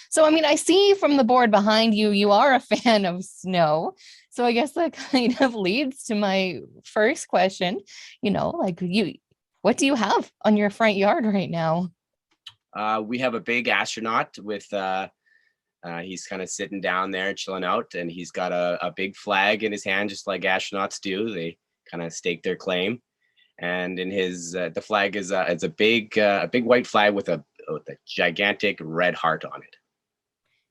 So, I mean, I see from the board behind you, you are a fan of snow. So I guess that kind of leads to my first question. What do you have on your front yard right now? We have a big astronaut with he's kind of sitting down there chilling out, and he's got a big flag in his hand, just like astronauts do. They kind of stake their claim, and in his the flag is it's a big white flag with a gigantic red heart on it.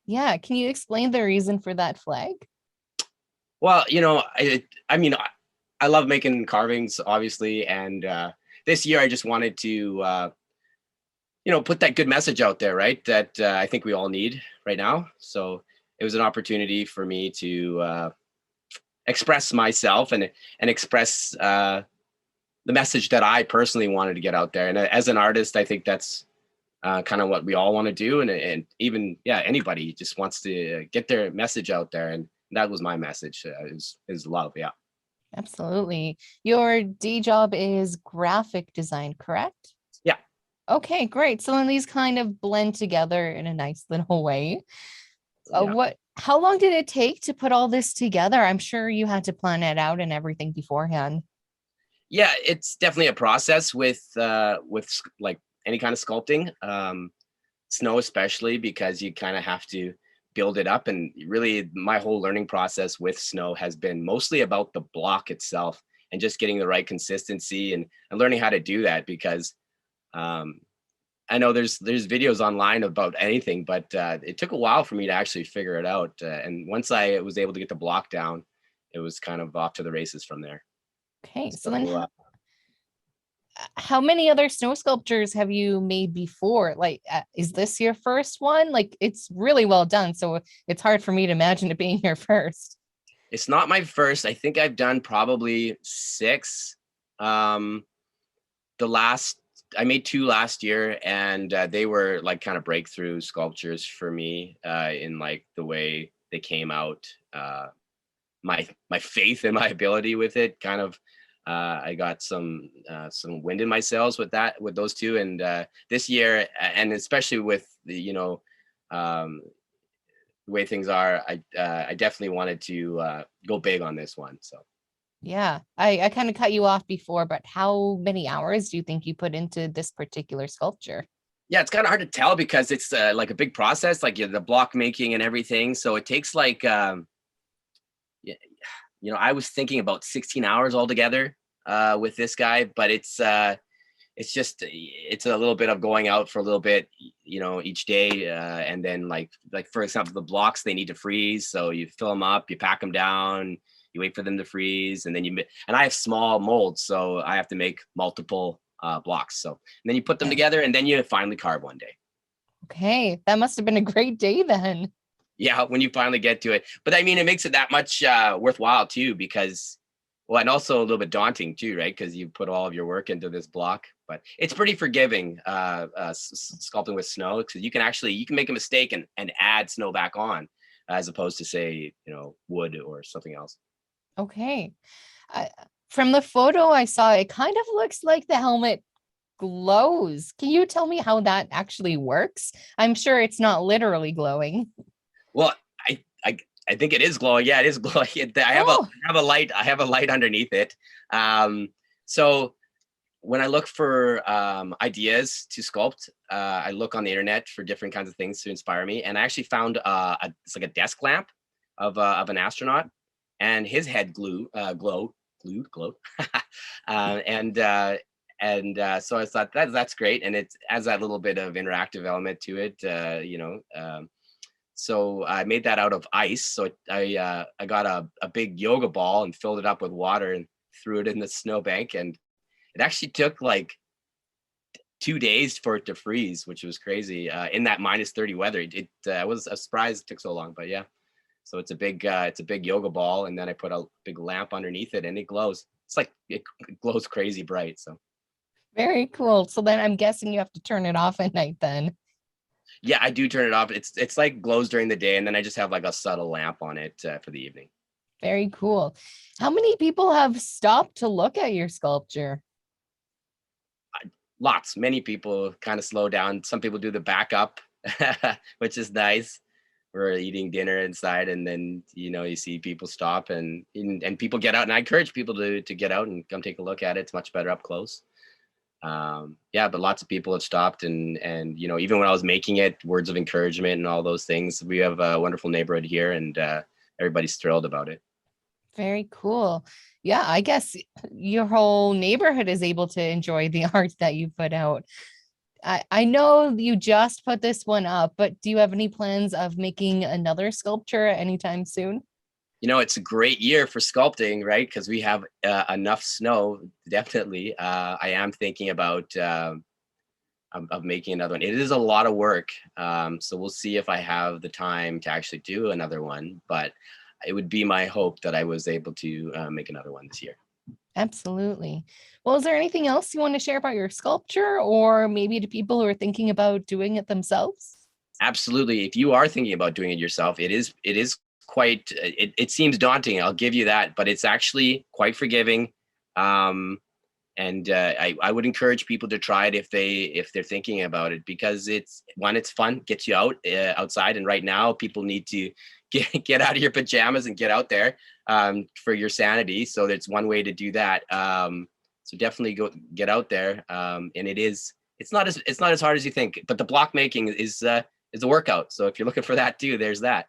Yeah, can you explain the reason for that flag? Well, I mean, I love making carvings, obviously, and this year I just wanted to put that good message out there, right? That I think we all need right now. So it was an opportunity for me to express myself and express the message that I personally wanted to get out there. And as an artist, I think that's kind of what we all want to do. And even, yeah, anybody just wants to get their message out there. And that was my message is love. Yeah. Absolutely. Your day job is graphic design, correct? Yeah. Okay, great. So then these kind of blend together in a nice little way. Yeah. How long did it take to put all this together? I'm sure you had to plan it out and everything beforehand. Yeah, it's definitely a process with like any kind of sculpting. Snow especially, because you kind of have to build it up, and really my whole learning process with snow has been mostly about the block itself and just getting the right consistency and learning how to do that, because um, I know there's videos online about anything, but it took a while for me to actually figure it out, and once I was able to get the block down, it was kind of off to the races from there. Okay, so then So how many other snow sculptures have you made before? Like, is this your first one? Like, it's really well done, so it's hard for me to imagine it being your first. it's not my first. I think I've done probably six. Um, the last I made two last year, and they were like kind of breakthrough sculptures for me in like the way they came out. My faith and my ability with it kind of I got some wind in my sails with those two, and this year, and especially with um, the way things are, I definitely wanted to go big on this one. So Yeah, I kind of cut you off before, but how many hours do you think you put into this particular sculpture? yeah, it's kind of hard to tell because it's like a big process, like the block making and everything. So it takes like y- I was thinking about 16 hours altogether with this guy, but it's a little bit of going out for a little bit, each day, and then like for example, the blocks, they need to freeze, so you fill them up, you pack them down, you wait for them to freeze, and then and I have small molds, so I have to make multiple blocks. So and then you put them Yeah. together, and then you finally carve one day. Okay, that must have been a great day then. Yeah, when you finally get to it. But I mean, it makes it that much worthwhile too, because, well, and also a little bit daunting too, right? Because you put all of your work into this block. But it's pretty forgiving, sculpting with snow, because you can make a mistake and add snow back on, as opposed to, say, wood or something else. Okay. I, from the photo I saw, it kind of looks like the helmet glows. Can you tell me how that actually works? I'm sure it's not literally glowing. Well, I think it is glowing. Yeah, it is glowing. Oh, I have a light. I have a light underneath it. So when I look for ideas to sculpt, I look on the internet for different kinds of things to inspire me. And I actually found it's like a desk lamp of an astronaut, and his head glowed, so I thought that's great, and it adds that little bit of interactive element to it, so I made that out of ice. So I got a big yoga ball and filled it up with water and threw it in the snowbank, and it actually took like 2 days for it to freeze, which was crazy in that -30 weather. I was surprised it took so long, but yeah. So it's a big yoga ball, and then I put a big lamp underneath it, and it glows. It glows crazy bright. So very cool. So then I'm guessing you have to turn it off at night then. yeah, I do turn it off. It's like glows during the day, and then I just have like a subtle lamp on it for the evening. Very cool. How many people have stopped to look at your sculpture? Lots, many people kind of slow down. Some people do the backup which is nice. We're eating dinner inside, and then you see people stop and people get out, and I encourage people to get out and come take a look at it. It's much better up close. Yeah, but lots of people have stopped, and even when I was making it, words of encouragement and all those things. We have a wonderful neighborhood here, and everybody's thrilled about it. Very cool. Yeah, I guess your whole neighborhood is able to enjoy the art that you put out. I know you just put this one up, but do you have any plans of making another sculpture anytime soon? It's a great year for sculpting, right? Because we have enough snow. Definitely, I am thinking about of making another one. It is a lot of work, so we'll see if I have the time to actually do another one. But it would be my hope that I was able to make another one this year. Absolutely. Well, is there anything else you want to share about your sculpture, or maybe to people who are thinking about doing it themselves? Absolutely. If you are thinking about doing it yourself, it is quite. It seems daunting. I'll give you that, but it's actually quite forgiving. And I would encourage people to try it if they're thinking about it, because it's fun, gets you outside, and right now people need to get out of your pajamas and get out there for your sanity. So that's one way to do that. So definitely go get out there. And it's not as hard as you think. But the block making is a workout. So if you're looking for that too, there's that.